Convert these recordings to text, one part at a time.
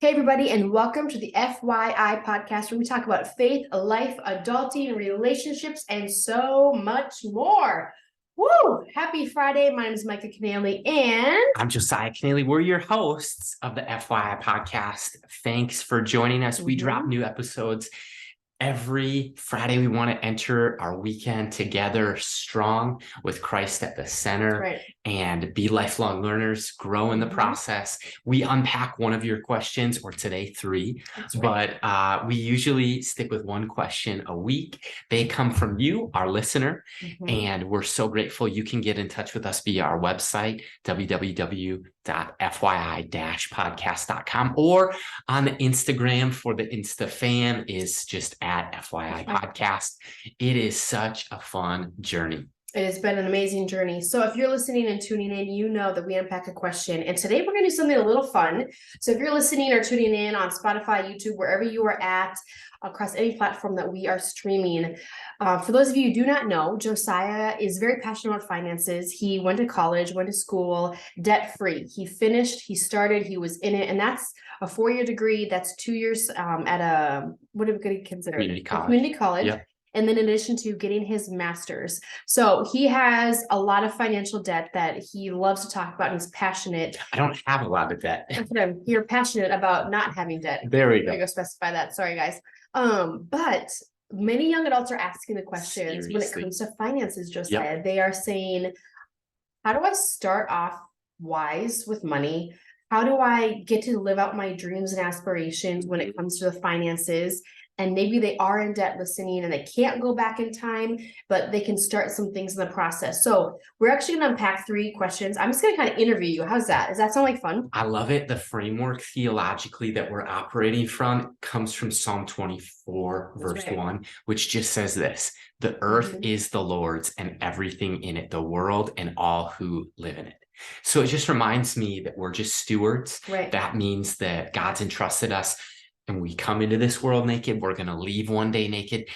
Hey, everybody, and welcome to the FYI podcast, where we talk about faith, life, adulting, relationships, and so much more. Woo! Happy Friday. My name is Micah Canale, and I'm Josiah Canale. We're your hosts of the FYI podcast. Thanks for joining us. We drop new episodes every Friday. We want to enter our weekend together strong with Christ at the center and be lifelong learners, grow in the process. We unpack one of your questions, or today 3, but we usually stick with one question a week. They come from you, our listener, and we're so grateful. You can get in touch with us via our website, www.fyi-podcast.com, or on the Instagram for the Insta fam is just at FYI podcast. It is such a fun journey. It has been an amazing journey. So if you're listening and tuning in, you know that we unpack a question. And today we're going to do something a little fun. So if you're listening or tuning in on Spotify, YouTube, wherever you are at, across any platform that we are streaming, for those of you who do not know, Josiah is very passionate about finances. He went to college, went to school, debt-free. He finished, he started, he was in it. And that's a 4-year degree. That's 2 years at a, what are we going to consider? Community college. Community college. Yep. And then in addition to getting his master's. So he has a lot of financial debt that he loves to talk about and he's passionate. I don't have a lot of debt. You're passionate about not having debt. There we go. I go specify that. Sorry, guys. But many young adults are asking the questions when it comes to finances, Josiah. They are saying, how do I start off wise with money? How do I get to live out my dreams and aspirations when it comes to the finances? And maybe they are in debt listening and they can't go back in time, but they can start some things in the process. So we're actually going to unpack 3 questions. I'm just going to kind of interview you. How's that? Does that sound like fun? I love it. The framework theologically that we're operating from comes from Psalm 24, verse 1, which just says this: the earth is the Lord's and everything in it, the world and all who live in it. So it just reminds me that we're just stewards. That means that God's entrusted us. And we come into this world naked, we're going to leave one day naked.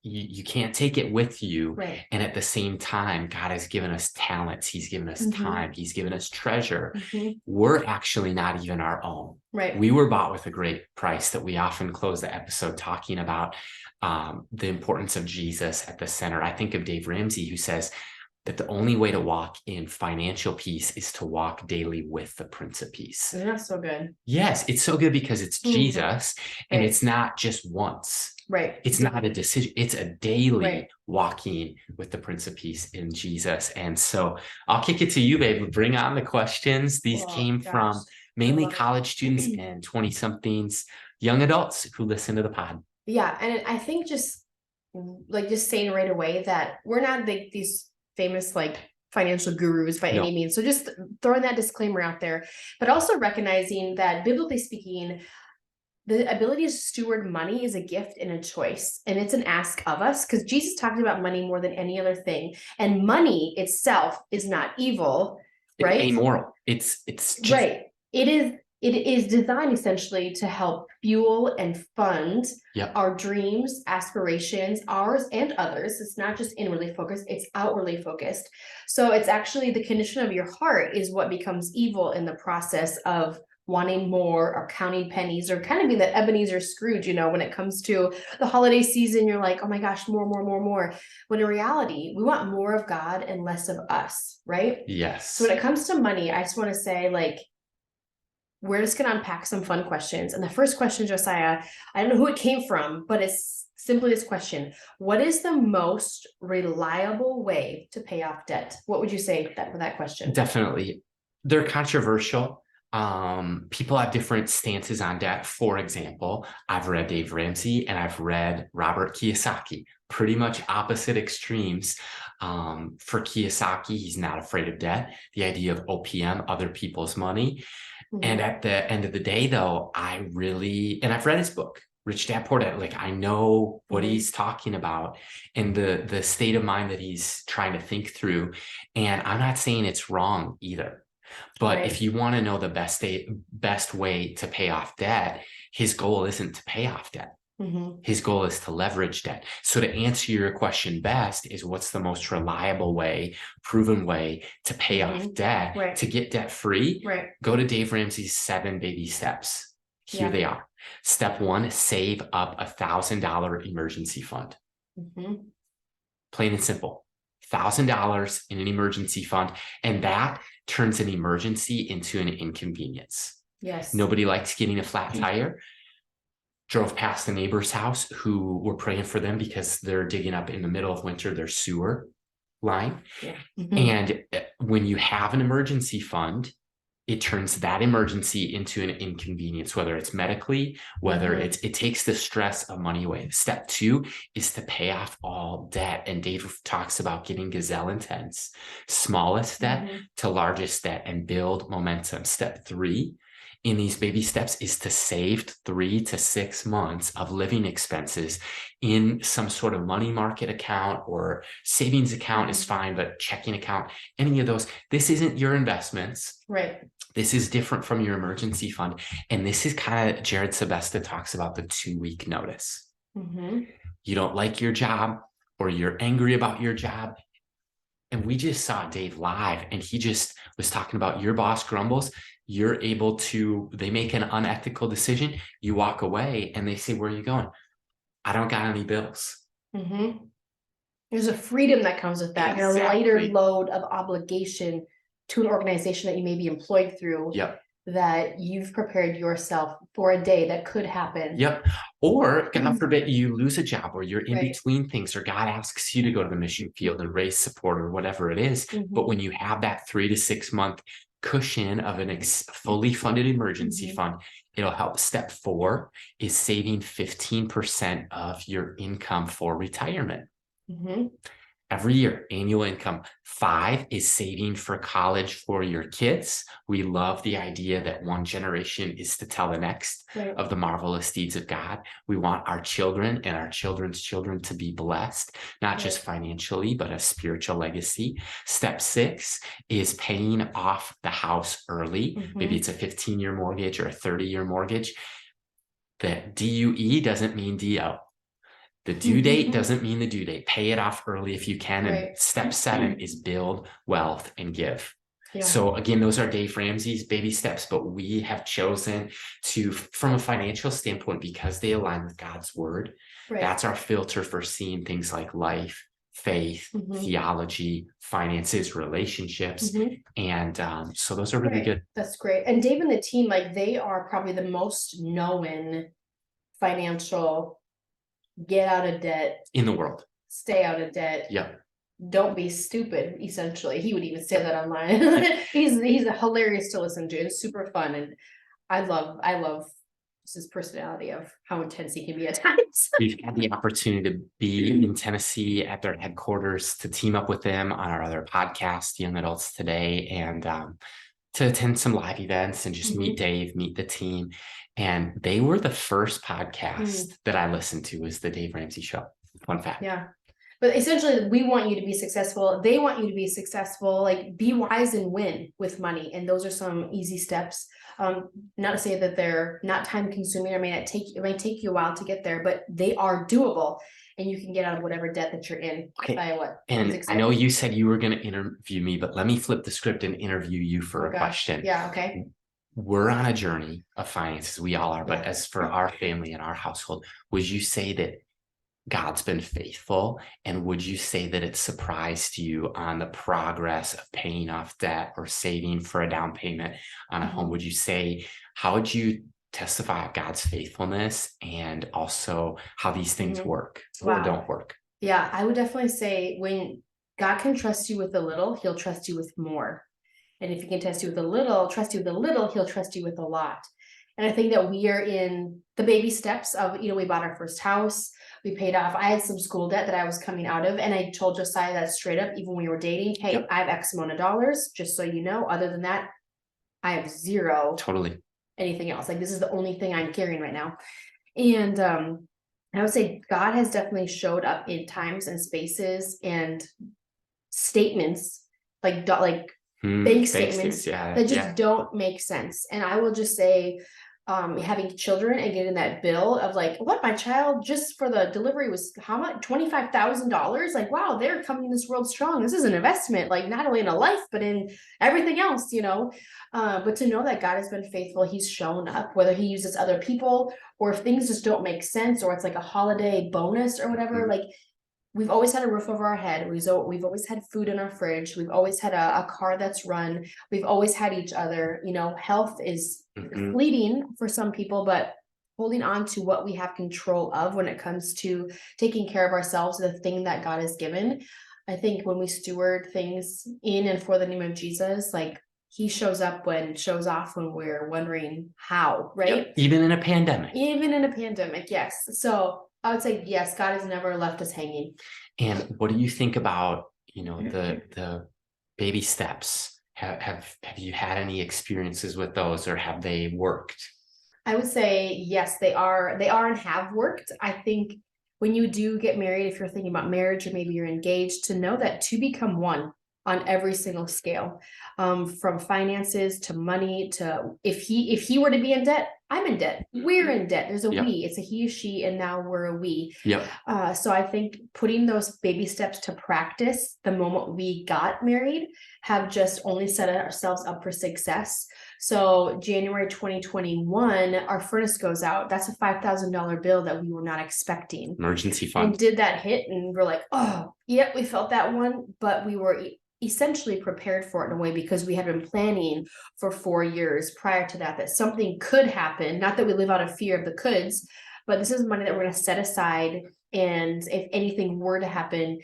You can't take it with you. And at the same time, God has given us talents. He's given us time. He's given us treasure. We're actually not even our own. We were bought with a great price that we often close the episode talking about the importance of Jesus at the center. I think of Dave Ramsey, who says that the only way to walk in financial peace is to walk daily with the Prince of Peace. Isn't that so good? Yes, it's so good because it's Jesus, and it's not just once. It's not a decision. It's a daily walking with the Prince of Peace in Jesus. And so I'll kick it to you, babe. Bring on the questions. These came from mainly college students and 20-somethings, young adults who listen to the pod. Yeah, and I think just saying right away that we're not these famous financial gurus by any means. So just throwing that disclaimer out there, but also recognizing that biblically speaking, the ability to steward money is a gift and a choice. And it's an ask of us, because Jesus talked about money more than any other thing. And money itself is not evil, right? It's amoral. It's just... It is designed essentially to help fuel and fund our dreams, aspirations, ours and others. It's not just inwardly focused, it's outwardly focused. So it's actually the condition of your heart is what becomes evil in the process of wanting more or counting pennies, or kind of being that Ebenezer Scrooge, when it comes to the holiday season, you're like, oh my gosh, more. When in reality, we want more of God and less of us, right? Yes. So when it comes to money, I just want to say, we're just going to unpack some fun questions. And the first question, Josiah, I don't know who it came from, but it's simply this question: what is the most reliable way to pay off debt? What would you say for that question? Definitely. They're controversial. People have different stances on debt. For example, I've read Dave Ramsey and I've read Robert Kiyosaki, pretty much opposite extremes. For Kiyosaki, he's not afraid of debt. The idea of OPM, other people's money. And at the end of the day, though, and I've read his book, Rich Dad Poor Dad. I know what he's talking about and the state of mind that he's trying to think through. And I'm not saying it's wrong either. But if you want to know the best way to pay off debt, his goal isn't to pay off debt. His goal is to leverage debt. So to answer your question best is, what's the most reliable way, proven way to pay off debt, to get debt free? Go to Dave Ramsey's 7 baby steps. Here they are. Step 1, save up $1,000 emergency fund. Plain and simple. $1,000 in an emergency fund. And that turns an emergency into an inconvenience. Yes. Nobody likes getting a flat tire. Drove past the neighbor's house who were praying for them because they're digging up in the middle of winter their sewer line. And when you have an emergency fund, it turns that emergency into an inconvenience, whether it's medically, whether it takes the stress of money away. Step 2 is to pay off all debt. And Dave talks about getting gazelle intense, smallest debt to largest debt, and build momentum. Step 3 in these baby steps is to save 3 to 6 months of living expenses in some sort of money market account, or savings account is fine, but checking account, any of those. This isn't your investments. Right. This is different from your emergency fund. And this is kind of, Jared Sebesta talks about the 2-week notice. You don't like your job, or you're angry about your job. And we just saw Dave live, and he just was talking about your boss grumbles. You're able to, they make an unethical decision. You walk away and they say, where are you going? I don't got any bills. There's a freedom that comes with that, and a lighter load of obligation to an organization that you may be employed through. That you've prepared yourself for a day that could happen. Or God forbid you lose a job, or you're in between things, or God asks you to go to the mission field and raise support, or whatever it is. But when you have that 3 to 6 month cushion of an fully funded emergency fund, it'll help. Step 4 is saving 15% of your income for retirement. Every year, annual income. 5 is saving for college for your kids. We love the idea that one generation is to tell the next of the marvelous deeds of God. We want our children and our children's children to be blessed, not just financially, but a spiritual legacy. Step 6 is paying off the house early. Maybe it's a 15-year mortgage or a 30-year mortgage. The DUE doesn't mean DO. The due date doesn't mean the due date. Pay it off early if you can. And step 7 is build wealth and give. So again, those are Dave Ramsey's baby steps, but we have chosen to, from a financial standpoint, because they align with God's word, that's our filter for seeing things like life, faith, theology, finances, relationships. And so those are really good. That's great. And Dave and the team, like, they are probably the most known financial get out of debt in the world, stay out of debt. Don't be stupid. Essentially, he would even say that online. He's hilarious to listen to. It's super fun, and I love his personality of how intense he can be at times. We've had the opportunity to be in Tennessee at their headquarters, to team up with them on our other podcast, Young Adults Today, and to attend some live events and just meet Dave, meet the team. And they were the first podcast that I listened to, was the Dave Ramsey Show. Fun fact. But essentially, we want you to be successful. They want you to be successful. Like, be wise and win with money. And those are some easy steps. Not to say that they're not time consuming, or it may take you a while to get there, but they are doable. And you can get out of whatever debt that you're in. By what? And I know you said you were going to interview me, but let me flip the script and interview you for a question. Okay. We're on a journey of finances. We all are. But as for our family and our household, would you say that God's been faithful? And would you say that it surprised you on the progress of paying off debt or saving for a down payment on a home? Would you say, how would you testify of God's faithfulness, and also how these things work or don't work? I would definitely say, when God can trust you with a little, he'll trust you with more. And if he can trust you with a little, he'll trust you with a lot. And I think that we are in the baby steps of, we bought our first house, we paid off. I had some school debt that I was coming out of, and I told Josiah that straight up, even when we were dating, hey, I have X amount of dollars, just so you know. Other than that, I have zero. Anything else. Like, this is the only thing I'm carrying right now. And I would say God has definitely showed up in times and spaces and statements, like bank statements that just don't make sense. And I will just say, having children and getting that bill of like, what, my child just for the delivery was how much? $25,000. Like, wow, they're coming in this world strong. This is an investment, like not only in a life, but in everything else, but to know that God has been faithful, he's shown up, whether he uses other people or if things just don't make sense, or it's like a holiday bonus or whatever, like we've always had a roof over our head. We've always had food in our fridge. We've always had a car that's run. We've always had each other. Health is fleeting for some people, but holding on to what we have control of when it comes to taking care of ourselves, the thing that God has given. I think when we steward things in and for the name of Jesus, like he shows off when we're wondering how, right? Yep. Even in a pandemic. Yes. So I would say, yes, God has never left us hanging. And what do you think about, the baby steps? Have you had any experiences with those, or have they worked? I would say, yes, they are and have worked. I think when you do get married, if you're thinking about marriage or maybe you're engaged, to know that to become one on every single scale, from finances to money to if he were to be in debt, I'm in debt. We're in debt. There's a we. It's a he, she, and now we're a we. So I think putting those baby steps to practice the moment we got married have just only set ourselves up for success. So January 2021, our furnace goes out. That's a $5,000 bill that we were not expecting. Emergency fund. And did that hit, and we're like, oh, yeah, we felt that one, but we were essentially prepared for it in a way because we had been planning for 4 years prior to that something could happen. Not that we live out of fear of the coulds, but this is money that we're going to set aside. And if anything were to happen,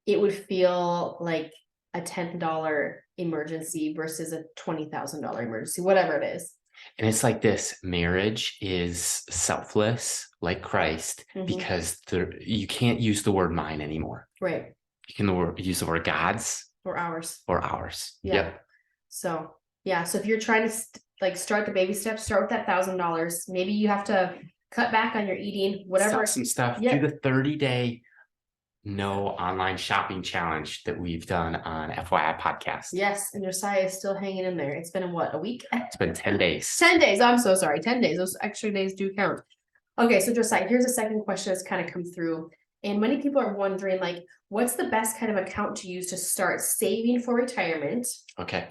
it would feel like a $10 emergency versus a $20,000 emergency, whatever it is. And it's like this: marriage is selfless like Christ, because you can't use the word mine anymore. Right. You can use the word God's. Or ours. Yeah. Yep. So if you're trying to start the baby steps, start with that $1,000. Maybe you have to cut back on your eating, whatever. Stop some stuff. Do the 30-day no online shopping challenge that we've done on FYI podcast. Yes, and Josiah is still hanging in there. It's been a week? It's been 10 days. 10 days. I'm so sorry. 10 days. Those extra days do count. Okay, so Josiah, here's a second question that's kind of come through. And many people are wondering, what's the best kind of account to use to start saving for retirement? Okay.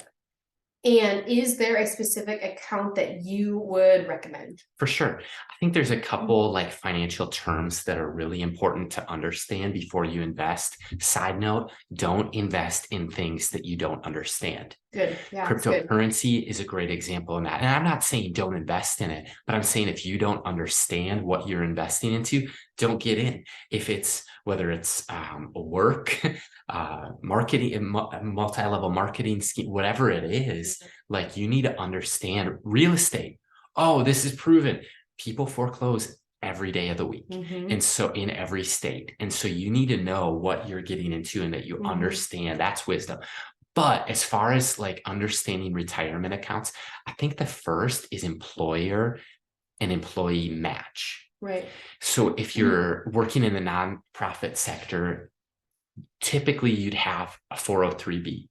And is there a specific account that you would recommend? For sure. I think there's a couple financial terms that are really important to understand before you invest. Side note, don't invest in things that you don't understand. Good. Yeah. Cryptocurrency is a great example of that. And I'm not saying don't invest in it, but I'm saying if you don't understand what you're investing into, don't get in. Whether it's work, marketing, multi-level marketing scheme, whatever it is, you need to understand real estate. Oh, this is proven. People foreclose every day of the week. And so in every state. And so you need to know what you're getting into and that you understand. That's wisdom. But as far as understanding retirement accounts, I think the first is employer and employee match. Right. So if you're working in the nonprofit sector, typically you'd have a 403B.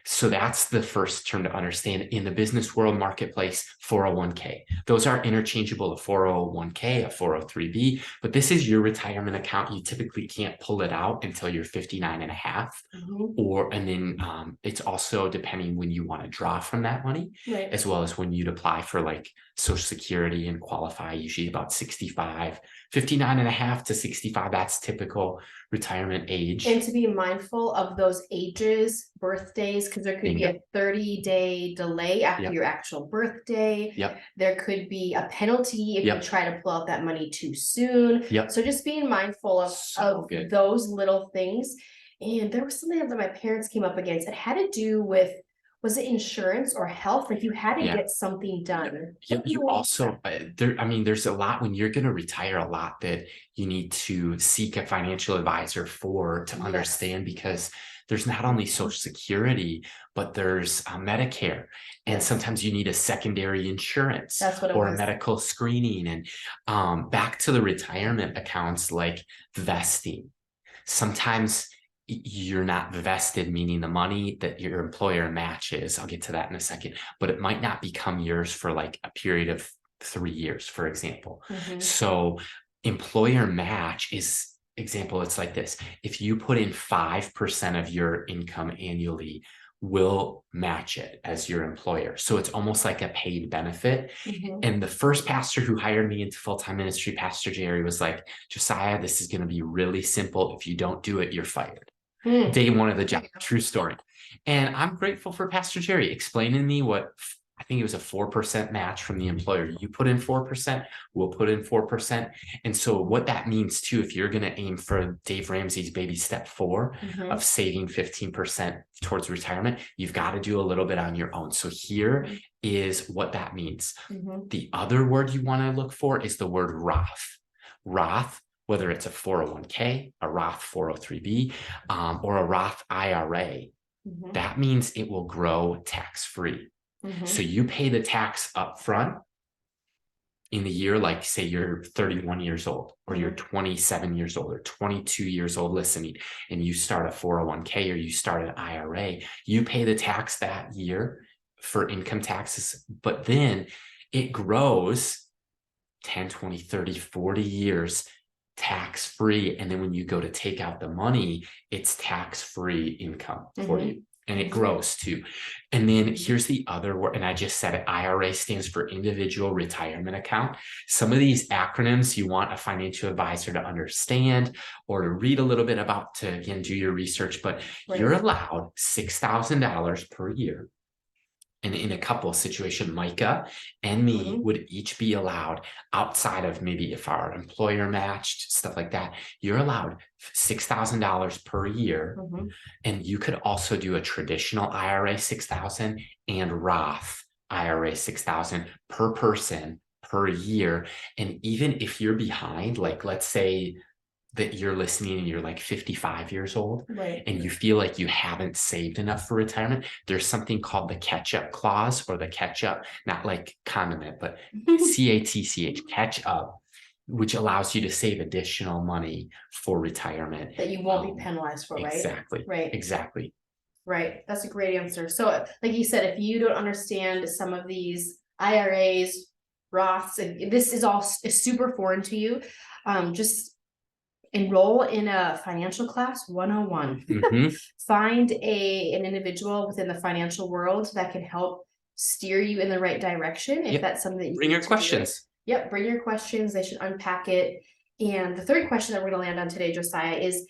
So that's the first term to understand. In the business world marketplace, 401k. Those are interchangeable, a 401k, a 403b, but this is your retirement account. You typically can't pull it out until you're 59 and a half. And then it's also depending when you want to draw from that money, as well as when you'd apply for Social Security and qualify, usually about 65, 59 and a half to 65. That's typical retirement age. And to be mindful of those ages, birthdays, because there could be a 30-day delay after your actual birthday. There could be a penalty if you try to pull out that money too soon. So just being mindful of those little things. And there was something that my parents came up against. It had to do with, was it insurance or health? You had to get something done. You also, there's a lot when you're going to retire, a lot that you need to seek a financial advisor to understand, because there's not only Social Security, but there's Medicare. And sometimes you need a secondary insurance or a medical screening. And back to the retirement accounts, vesting. Sometimes you're not vested, meaning the money that your employer matches. I'll get to that in a second, but it might not become yours for a period of 3 years, for example. So employer match is example. It's like this. If you put in 5% of your income annually, we'll match it as your employer. So it's almost like a paid benefit. And the first pastor who hired me into full-time ministry, Pastor Jerry, was like, Josiah, this is going to be really simple. If you don't do it, you're fired. Day one of the job. True story. And I'm grateful for Pastor Jerry explaining to me what I think it was a 4% match from the employer. You put in 4%, we'll put in 4%. And so what that means too, if you're going to aim for Dave Ramsey's baby step 4 of saving 15% towards retirement, you've got to do a little bit on your own. So here is what that means. The other word you want to look for is the word Roth. Roth, whether it's a 401k, a Roth 403b, or a Roth IRA, that means it will grow tax-free. So you pay the tax up front in the year, like say you're 31 years old, or you're 27 years old, or 22 years old listening, and you start a 401k or you start an IRA, you pay the tax that year for income taxes, but then it grows 10, 20, 30, 40 years tax-free. And then when you go to take out the money, it's tax-free income for you. And it grows too. And then here's the other word, and I just said it, IRA stands for individual retirement account. Some of these acronyms you want a financial advisor to understand or to read a little bit about to, again, do your research, but you're allowed $6,000 per year. And in a couple situation, Micah and me would each be allowed, outside of maybe if our employer matched, stuff like that, you're allowed $6,000 per year. And you could also do a traditional IRA 6,000 and Roth IRA 6,000 per person per year. And even if you're behind, like let's say that you're listening and you're like 55 years old and you feel like you haven't saved enough for retirement, there's something called the catch-up clause, or the catch-up, not like condiment, but CATCH, catch up, which allows you to save additional money for retirement. That you won't be penalized for, right? Exactly. Exactly. Right. That's a great answer. So like you said, if you don't understand some of these IRAs, Roths, and this is all super foreign to you, just enroll in a financial class 101. Find an individual within the financial world that can help steer you in the right direction. If that's something that you bring your questions. Bring your questions. They should unpack it. And the third question that we're going to land on today, Josiah, is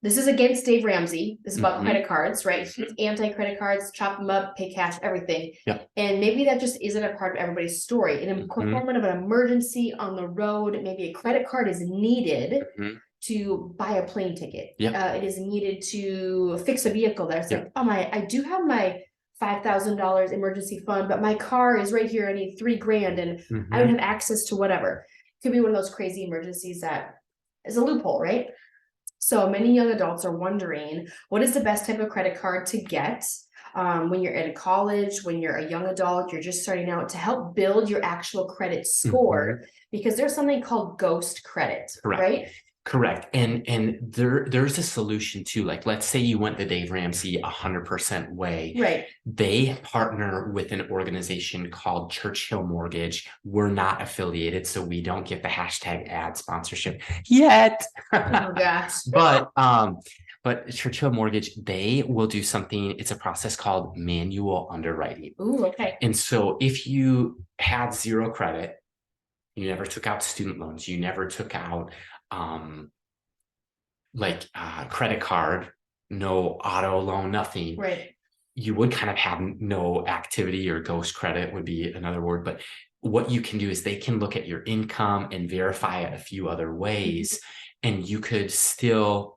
this is against Dave Ramsey. This is about credit cards, right? He's anti-credit cards, chop them up, pay cash, everything. And maybe that just isn't a part of everybody's story. In the moment of an emergency on the road, maybe a credit card is needed to buy a plane ticket. It is needed to fix a vehicle. That's like, oh I do have my $5,000 emergency fund, but my car is right here. I need $3,000 and I don't have access to whatever. Could be one of those crazy emergencies that is a loophole, right? So many young adults are wondering, what is the best type of credit card to get when you're in college, when you're a young adult, you're just starting out, to help build your actual credit score, because there's something called ghost credit, right? Correct. And there's a solution too. Like, let's say you went the Dave Ramsey 100% way. Right. They partner with an organization called Churchill Mortgage. We're not affiliated, so we don't get the hashtag ad sponsorship yet. Oh gosh. But Churchill Mortgage, they will do something. It's a process called manual underwriting. Ooh, okay. And so if you had zero credit, you never took out student loans, you never took out credit card, no auto loan, nothing. Right. You would kind of have no activity, or ghost credit would be another word. But what you can do is they can look at your income and verify it a few other ways, and you could still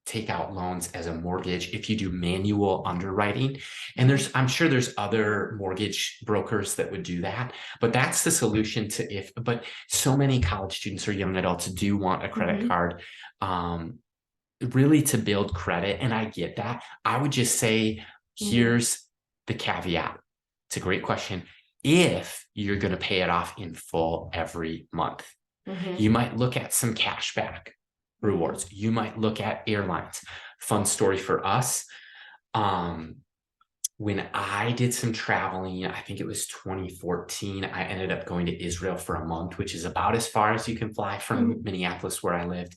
take out loans as a mortgage if you do manual underwriting. And I'm sure there's other mortgage brokers that would do that, but that's the solution but so many college students or young adults do want a credit card, really to build credit. And I get that. I would just say, here's the caveat. It's a great question. If you're going to pay it off in full every month, you might look at some cash back rewards. You might look at airlines. Fun story for us. when I did some traveling, I think it was 2014, I ended up going to Israel for a month, which is about as far as you can fly from Minneapolis, where I lived.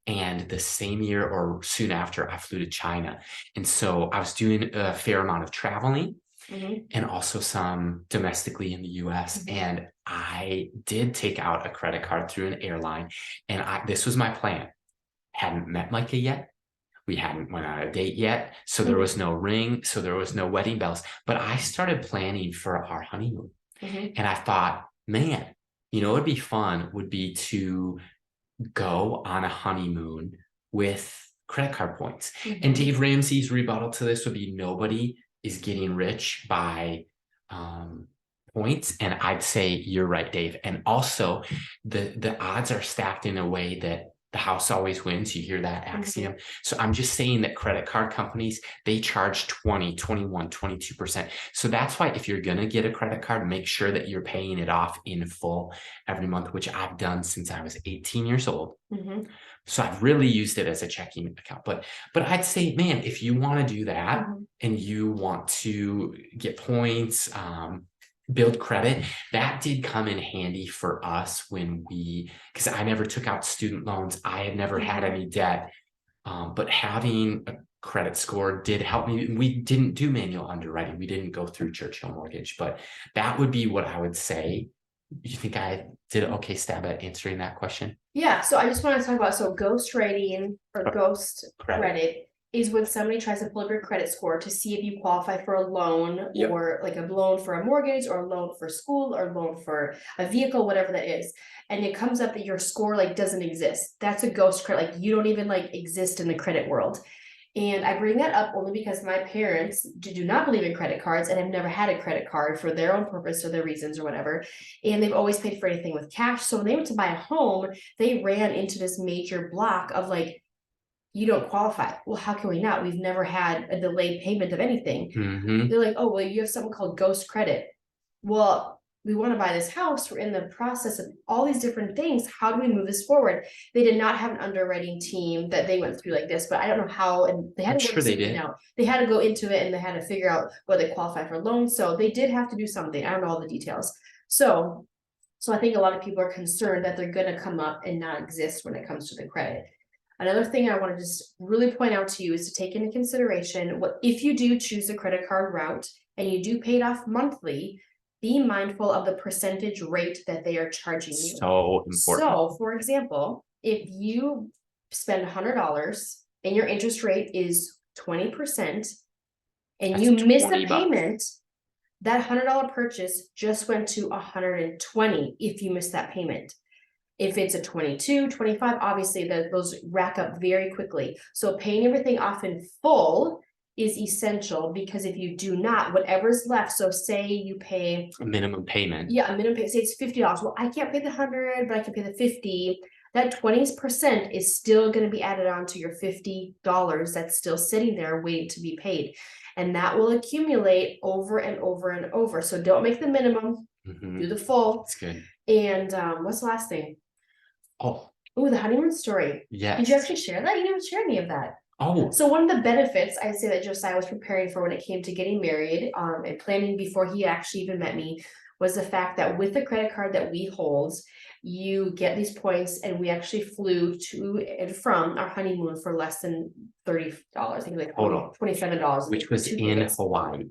And the same year or soon after, I flew to China. And so I was doing a fair amount of traveling and also some domestically in the US. And I did take out a credit card through an airline. And this was my plan. Hadn't met Micah yet. We hadn't went on a date yet. So there was no ring. So there was no wedding bells. But I started planning for our honeymoon. And I thought, man, you know, it'd be fun would be to go on a honeymoon with credit card points. And Dave Ramsey's rebuttal to this would be nobody is getting rich by points. And I'd say you're right, Dave. And also the odds are stacked in a way that the house always wins. You hear that axiom. So I'm just saying that credit card companies, they charge 20, 21, 22%. So that's why if you're going to get a credit card, make sure that you're paying it off in full every month, which I've done since I was 18 years old. So I've really used it as a checking account. But I'd say, man, if you want to do that and you want to get points, build credit, that did come in handy for us when because I never took out student loans. I had never had any debt, but having a credit score did help me. We didn't do manual underwriting. We didn't go through Churchill Mortgage, but that would be what I would say. You think I did an okay stab at answering that question? Yeah, so I just want to talk about, so ghost rating or ghost credit is when somebody tries to pull up your credit score to see if you qualify for a loan or like a loan for a mortgage or a loan for school or a loan for a vehicle, whatever that is. And it comes up that your score like doesn't exist. That's a ghost credit. Like you don't even like exist in the credit world. And I bring that up only because my parents do not believe in credit cards and have never had a credit card for their own purpose or their reasons or whatever. And they've always paid for anything with cash. So when they went to buy a home, they ran into this major block of like, you don't qualify. Well, how can we not? We've never had a delayed payment of anything. They're like, oh, well, you have something called ghost credit. Well, we want to buy this house. We're in the process of all these different things. How do we move this forward? They did not have an underwriting team that they went through like this, but I don't know how. And they had to work something out. They had to go into it and they had to figure out whether they qualify for loans. So they did have to do something. I don't know all the details. So I think a lot of people are concerned that they're going to come up and not exist when it comes to the credit. Another thing I want to just really point out to you is to take into consideration what if you do choose a credit card route and you do pay it off monthly, be mindful of the percentage rate that they are charging you. So important. So, for example, if you spend $100 and your interest rate is 20% and you miss a payment, that $100 purchase just went to $120 if you miss that payment. If it's a 22, 25, obviously those rack up very quickly. So paying everything off in full is essential, because if you do not, whatever's left, so say you pay a minimum payment. Yeah, a minimum payment, say it's $50. Well, I can't pay the 100, but I can pay the 50. That 20% is still going to be added on to your $50 that's still sitting there waiting to be paid. And that will accumulate over and over and over. So don't make the minimum, do the full. That's good. And what's the last thing? Oh, the honeymoon story. Yes. Did you actually share that? You didn't share any of that. Oh. So one of the benefits I'd say that Josiah was preparing for when it came to getting married, and planning before he actually even met me, was the fact that with the credit card that we hold, you get these points, and we actually flew to and from our honeymoon for less than $30. I think like $27, which was in Hawaii.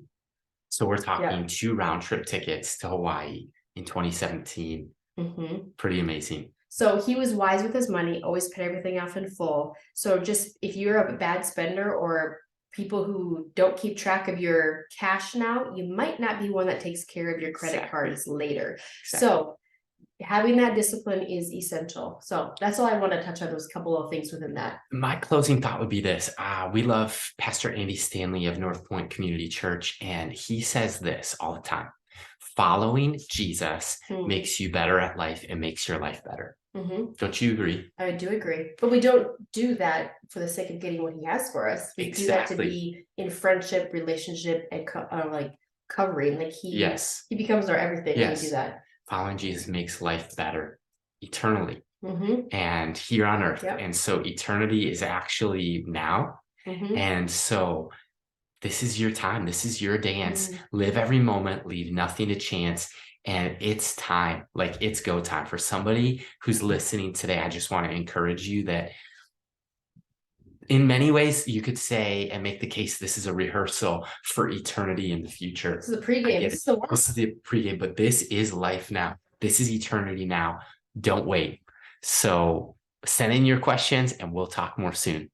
So we're talking 2 round trip tickets to Hawaii in 2017. Pretty amazing. So he was wise with his money, always paid everything off in full. So just if you're a bad spender or people who don't keep track of your cash now, you might not be one that takes care of your credit cards later. So having that discipline is essential. So that's all I want to touch on, those couple of things within that. My closing thought would be this. We love Pastor Andy Stanley of North Point Community Church, and he says this all the time. Following Jesus makes you better at life and makes your life better. Don't you agree? I do agree. But we don't do that for the sake of getting what he has for us. We do that to be in friendship, relationship, and like covering. Like he becomes our everything when we do that. Following Jesus makes life better eternally and here on earth. And so eternity is actually now. And so this is your time. This is your dance. Live every moment, leave nothing to chance. And it's time, like it's go time. For somebody who's listening today, I just want to encourage you that in many ways, you could say and make the case this is a rehearsal for eternity in the future. This is the pregame. This is the pregame, but this is life now. This is eternity now. Don't wait. So send in your questions and we'll talk more soon.